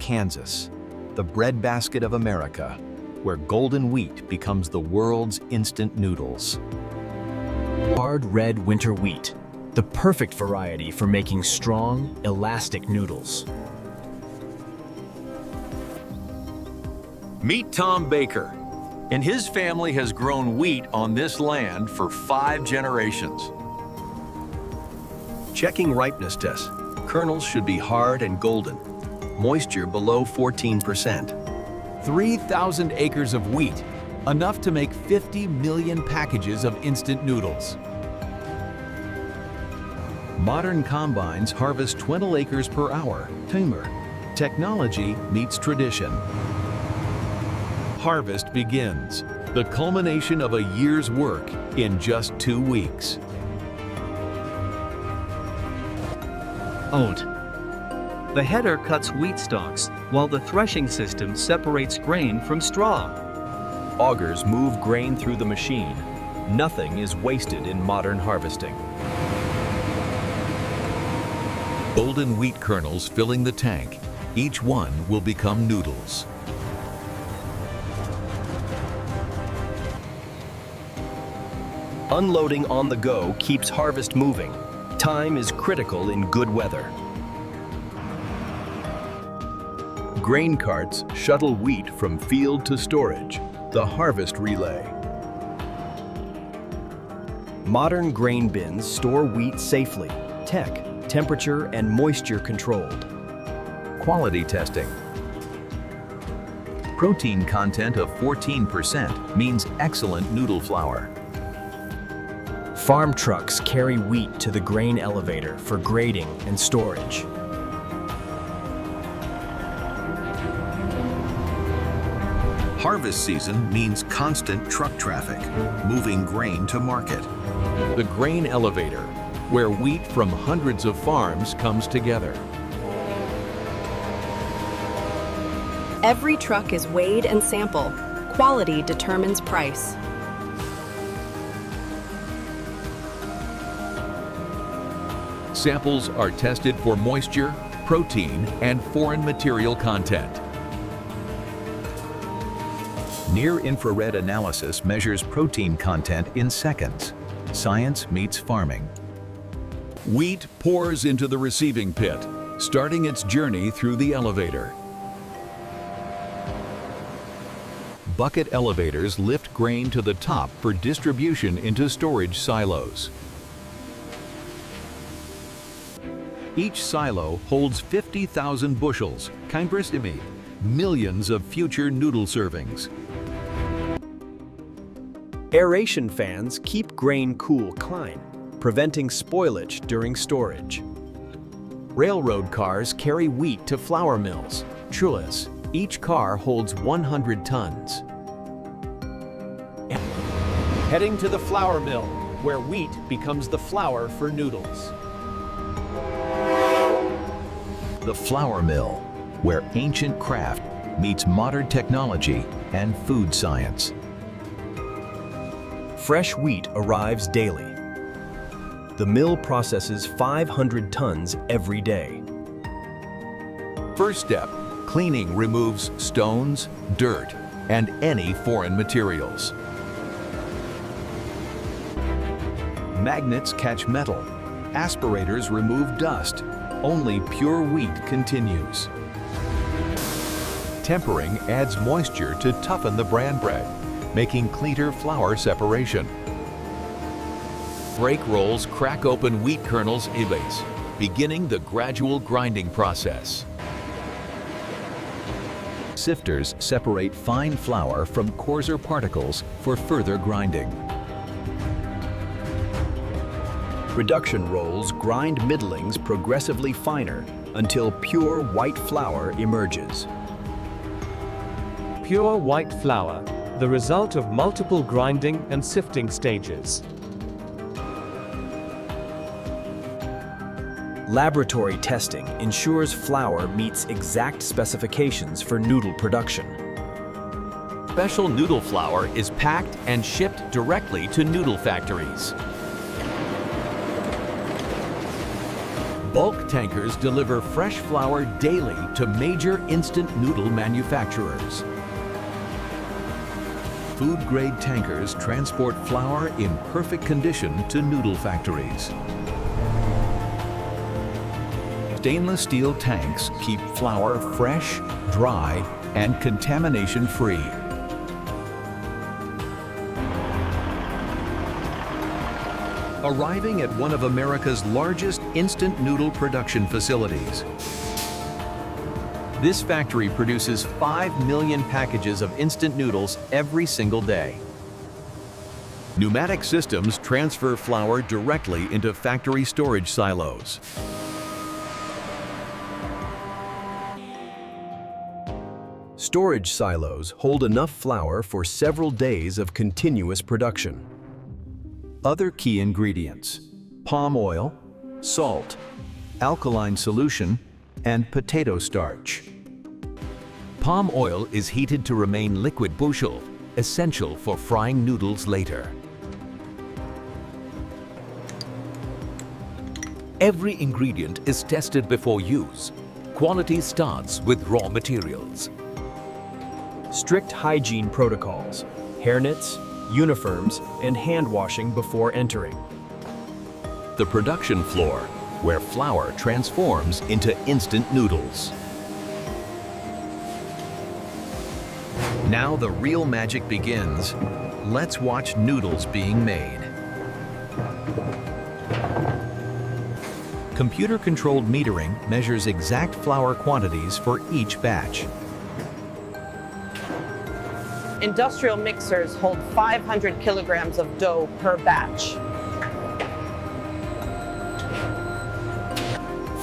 Kansas, the breadbasket of America, where golden wheat becomes the world's instant noodles. Hard red winter wheat, the perfect variety for making strong, elastic noodles. Meet Tom Baker, and his family has grown wheat on this land for 5 generations. Checking ripeness tests. Kernels should be hard and golden. Moisture below 14%. 3,000 acres of wheat, enough to make 50 million packages of instant noodles. Modern combines harvest 20 acres per hour. Tumor. Technology meets tradition. Harvest begins, the culmination of a year's work in just 2 weeks. Oat. The header cuts wheat stalks, while the threshing system separates grain from straw. Augers move grain through the machine. Nothing is wasted in modern harvesting. Golden wheat kernels filling the tank. Each one will become noodles. Unloading on the go keeps harvest moving. Time is critical in good weather. Grain carts shuttle wheat from field to storage, the harvest relay. Modern grain bins store wheat safely. Tech, temperature, and moisture controlled. Quality testing. Protein content of 14% means excellent noodle flour. Farm trucks carry wheat to the grain elevator for grading and storage. Harvest season means constant truck traffic, moving grain to market. The grain elevator, where wheat from hundreds of farms comes together. Every truck is weighed and sampled. Quality determines price. Samples are tested for moisture, protein, and foreign material content. Near-infrared analysis measures protein content in seconds. Science meets farming. Wheat pours into the receiving pit, starting its journey through the elevator. Bucket elevators lift grain to the top for distribution into storage silos. Each silo holds 50,000 bushels, millions of future noodle servings. Aeration fans keep grain cool clean, preventing spoilage during storage. Railroad cars carry wheat to flour mills. Trulas. Each car holds 100 tons. Heading to the flour mill, where wheat becomes the flour for noodles. The flour mill, where ancient craft meets modern technology and food science. Fresh wheat arrives daily. The mill processes 500 tons every day. First step, cleaning removes stones, dirt, and any foreign materials. Magnets catch metal. Aspirators remove dust. Only pure wheat continues. Tempering adds moisture to toughen the bran bread, making cleaner flour separation. Brake rolls crack open wheat kernels, beginning the gradual grinding process. Sifters separate fine flour from coarser particles for further grinding. Reduction rolls grind middlings progressively finer until pure white flour emerges. Pure white flour, the result of multiple grinding and sifting stages. Laboratory testing ensures flour meets exact specifications for noodle production. Special noodle flour is packed and shipped directly to noodle factories. Bulk tankers deliver fresh flour daily to major instant noodle manufacturers. Food-grade tankers transport flour in perfect condition to noodle factories. Stainless steel tanks keep flour fresh, dry, and contamination-free. Arriving at one of America's largest instant noodle production facilities. This factory produces 5 million packages of instant noodles every single day. Pneumatic systems transfer flour directly into factory storage silos. Storage silos hold enough flour for several days of continuous production. Other key ingredients: palm oil, salt, alkaline solution, and potato starch. Palm oil is heated to remain liquid bushel, essential for frying noodles later. Every ingredient is tested before use. Quality starts with raw materials. Strict hygiene protocols, hairnets, uniforms, and hand washing before entering. The production floor, where flour transforms into instant noodles. Now the real magic begins. Let's watch noodles being made. Computer-controlled metering measures exact flour quantities for each batch. Industrial mixers hold 500 kilograms of dough per batch.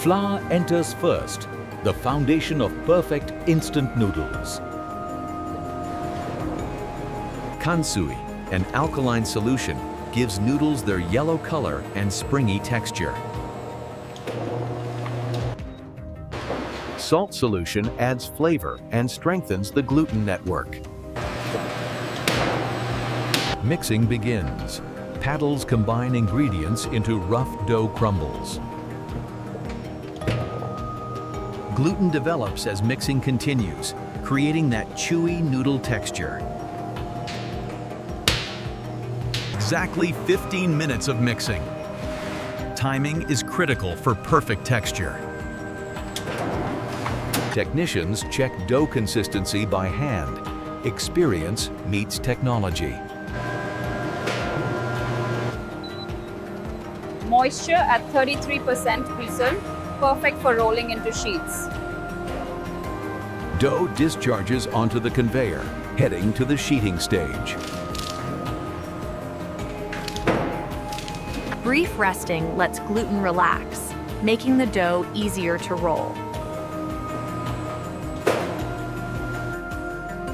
Flour enters first, the foundation of perfect instant noodles. Kansui, an alkaline solution, gives noodles their yellow color and springy texture. Salt solution adds flavor and strengthens the gluten network. Mixing begins. Paddles combine ingredients into rough dough crumbles. Gluten develops as mixing continues, creating that chewy noodle texture. Exactly 15 minutes of mixing. Timing is critical for perfect texture. Technicians check dough consistency by hand. Experience meets technology. Moisture at 33% Crescent, perfect for rolling into sheets. Dough discharges onto the conveyor, heading to the sheeting stage. Brief resting lets gluten relax, making the dough easier to roll.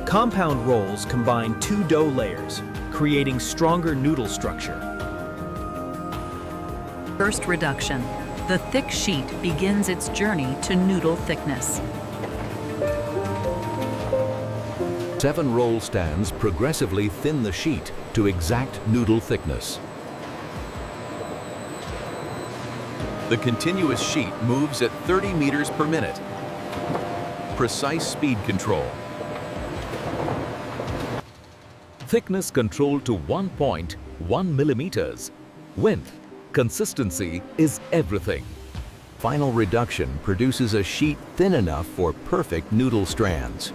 Compound rolls combine two dough layers, creating stronger noodle structure. First reduction. The thick sheet begins its journey to noodle thickness. 7 roll stands progressively thin the sheet to exact noodle thickness. The continuous sheet moves at 30 meters per minute. Precise speed control. Thickness controlled to 1.1 millimeters. Width. Consistency is everything. Final reduction produces a sheet thin enough for perfect noodle strands.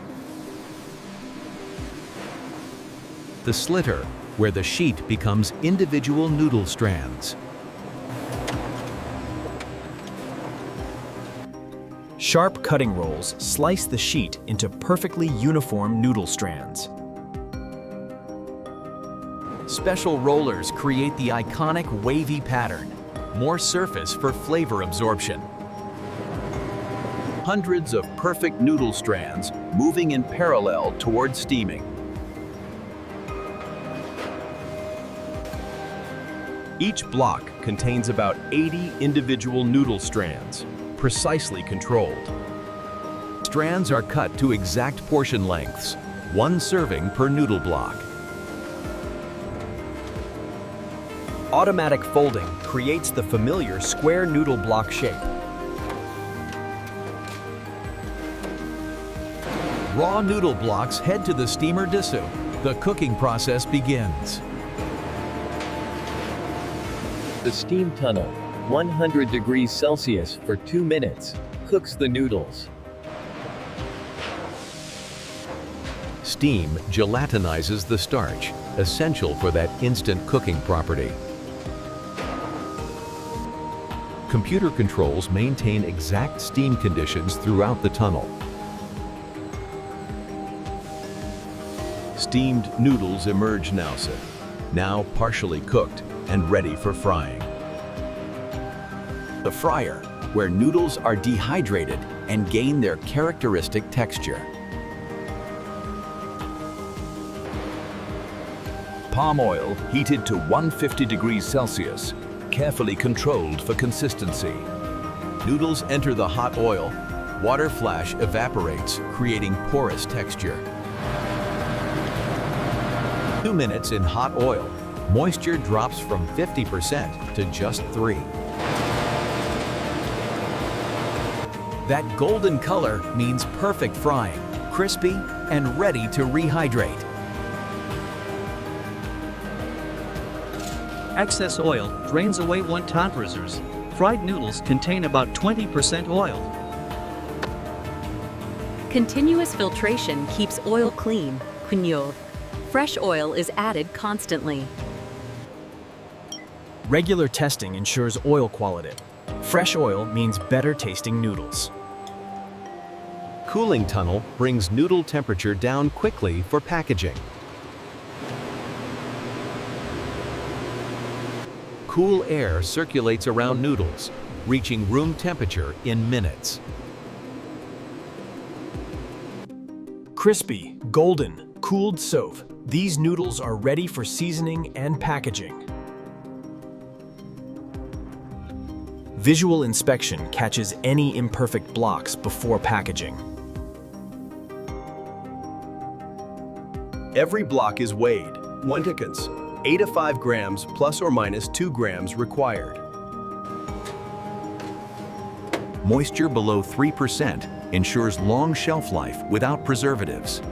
The slitter, where the sheet becomes individual noodle strands. Sharp cutting rolls slice the sheet into perfectly uniform noodle strands. Special rollers create the iconic wavy pattern, more surface for flavor absorption. Hundreds of perfect noodle strands moving in parallel toward steaming. Each block contains about 80 individual noodle strands, precisely controlled. Strands are cut to exact portion lengths, 1 serving per noodle block. Automatic folding creates the familiar square noodle block shape, Raw noodle blocks head to the steamer disu. The cooking process begins. The steam tunnel, 100 degrees Celsius for 2 minutes, cooks the noodles. Steam gelatinizes the starch, essential for that instant cooking property. Computer controls maintain exact steam conditions throughout the tunnel. Steamed noodles emerge now partially cooked and ready for frying. The fryer, where noodles are dehydrated and gain their characteristic texture. Palm oil heated to 150 degrees Celsius, carefully controlled for consistency. Noodles enter the hot oil. Water flash evaporates, creating porous texture. 2 minutes in hot oil. Moisture drops from 50% to just 3%. That golden color means perfect frying, crispy and ready to rehydrate. Excess oil drains away one-ton reserves. Fried noodles contain about 20% oil. Continuous filtration keeps oil clean. Culinary. Fresh oil is added constantly. Regular testing ensures oil quality. Fresh oil means better tasting noodles. Cooling tunnel brings noodle temperature down quickly for packaging. Cool air circulates around noodles, reaching room temperature in minutes. Crispy, golden, cooled soup. These noodles are ready for seasoning and packaging. Visual inspection catches any imperfect blocks before packaging. Every block is weighed. 1 seconds. 8 to 5 grams plus or minus 2 grams required. Moisture below 3% ensures long shelf life without preservatives.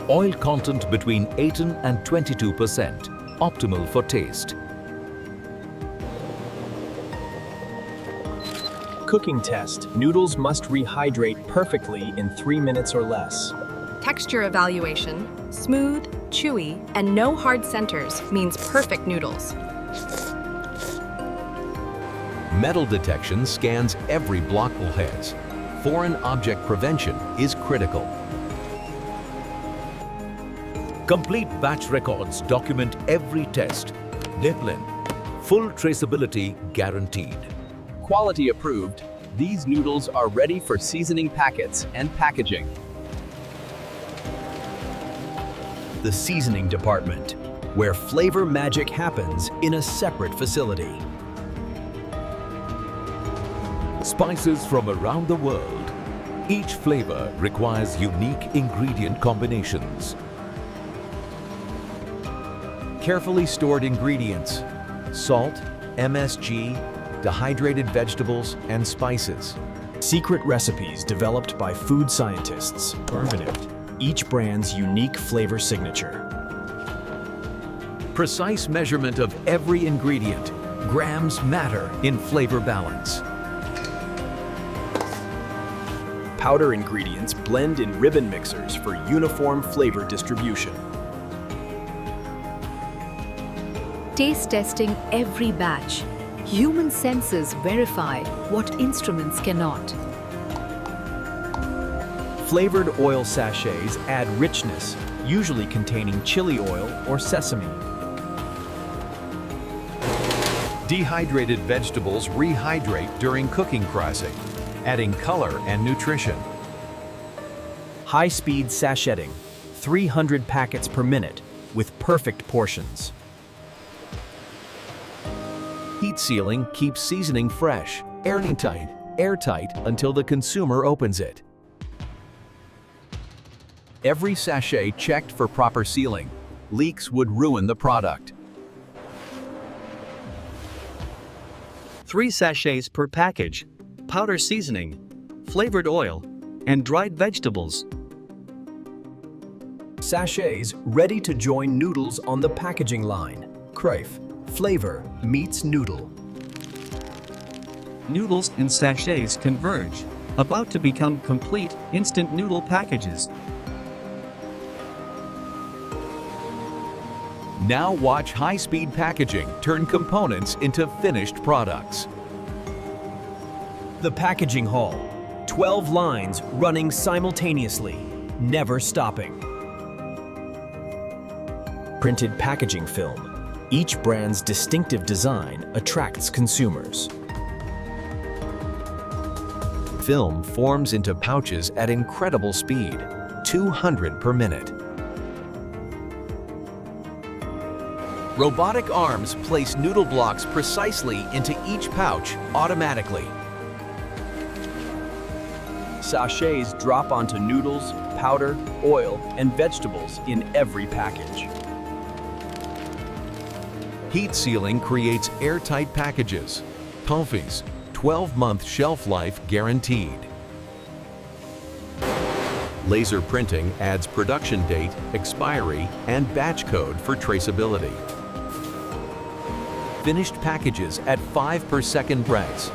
Oil content between 18 and 22%, optimal for taste. Cooking test. Noodles must rehydrate perfectly in 3 minutes or less. Texture evaluation. Smooth, chewy, and no hard centers means perfect noodles. Metal detection scans every blockable heads. Foreign object prevention is critical. Complete batch records document every test. Discipline. Full traceability guaranteed. Quality approved. These noodles are ready for seasoning packets and packaging. The seasoning department, where flavor magic happens in a separate facility. Spices from around the world. Each flavor requires unique ingredient combinations. Carefully stored ingredients, salt, MSG, dehydrated vegetables, and spices. Secret recipes developed by food scientists. Each brand's unique flavor signature. Precise measurement of every ingredient. Grams matter in flavor balance. Powder ingredients blend in ribbon mixers for uniform flavor distribution. Taste testing every batch. Human senses verify what instruments cannot. Flavored oil sachets add richness, usually containing chili oil or sesame. Dehydrated vegetables rehydrate during cooking processing, adding color and nutrition. High-speed sachetting, 300 packets per minute, with perfect portions. Heat sealing keeps seasoning fresh, airtight until the consumer opens it. Every sachet checked for proper sealing. Leaks would ruin the product. 3 sachets per package. Powder seasoning, flavored oil, and dried vegetables. Sachets ready to join noodles on the packaging line. Crave. Flavor meets noodle. Noodles and sachets converge, about to become complete instant noodle packages. Now watch high-speed packaging turn components into finished products. The packaging hall. 12 lines running simultaneously, never stopping. Printed packaging film. Each brand's distinctive design attracts consumers. Film forms into pouches at incredible speed, 200 per minute. Robotic arms place noodle blocks precisely into each pouch automatically. Sachets drop onto noodles, powder, oil, and vegetables in every package. Heat sealing creates airtight packages. Confis, 12-month shelf life guaranteed. Laser printing adds production date, expiry, and batch code for traceability. Finished packages at 5 per second breaths.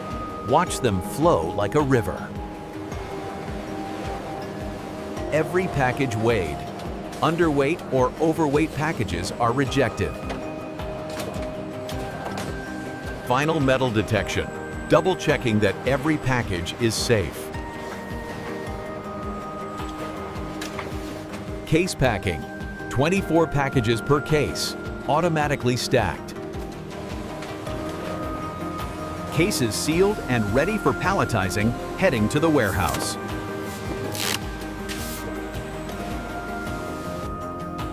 Watch them flow like a river. Every package weighed. Underweight or overweight packages are rejected. Final metal detection, double-checking that every package is safe. Case packing, 24 packages per case, automatically stacked. Cases sealed and ready for palletizing, heading to the warehouse.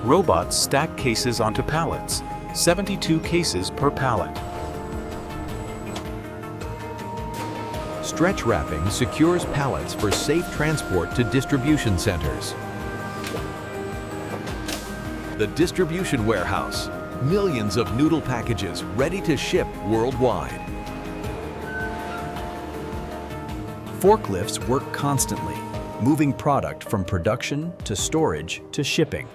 Robots stack cases onto pallets, 72 cases per pallet. Stretch wrapping secures pallets for safe transport to distribution centers. The distribution warehouse. Millions of noodle packages ready to ship worldwide. Forklifts work constantly, moving product from production to storage to shipping.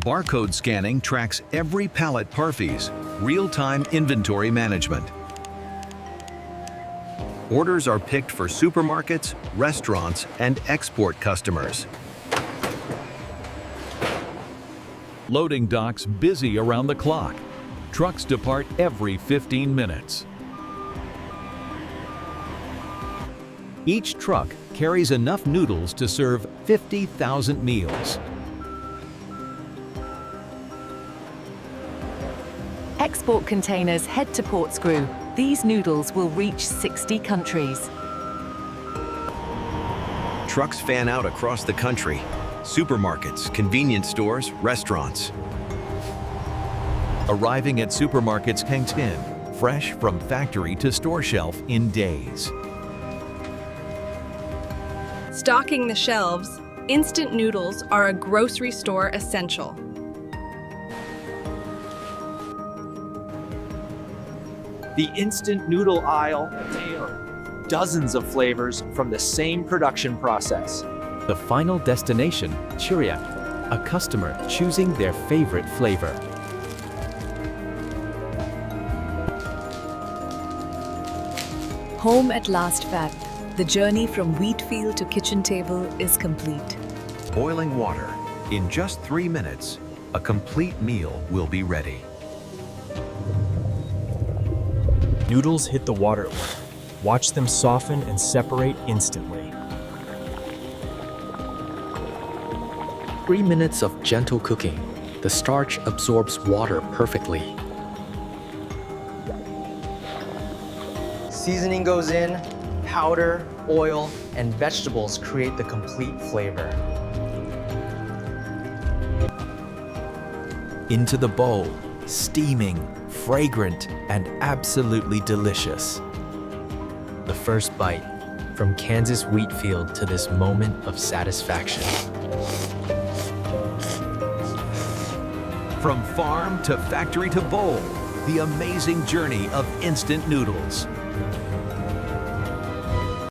Barcode scanning tracks every pallet parfees, real-time inventory management. Orders are picked for supermarkets, restaurants, and export customers. Loading docks busy around the clock. Trucks depart every 15 minutes. Each truck carries enough noodles to serve 50,000 meals. Export containers head to Portscrew. These noodles will reach 60 countries. Trucks fan out across the country. Supermarkets, convenience stores, restaurants. Arriving at supermarkets canteen, fresh from factory to store shelf in days. Stocking the shelves, instant noodles are a grocery store essential. The instant noodle aisle, dozens of flavors from the same production process. The final destination, Chiriak, a customer choosing their favorite flavor. Home at last, Fat. The journey from wheat field to kitchen table is complete. Boiling water. In just 3 minutes, a complete meal will be ready. Noodles hit the water line. Watch them soften and separate instantly. 3 minutes of gentle cooking. The starch absorbs water perfectly. Seasoning goes in, powder, oil, and vegetables create the complete flavor. Into the bowl, steaming, fragrant, and absolutely delicious. The first bite, from Kansas wheat field to this moment of satisfaction. From farm to factory to bowl, the amazing journey of instant noodles.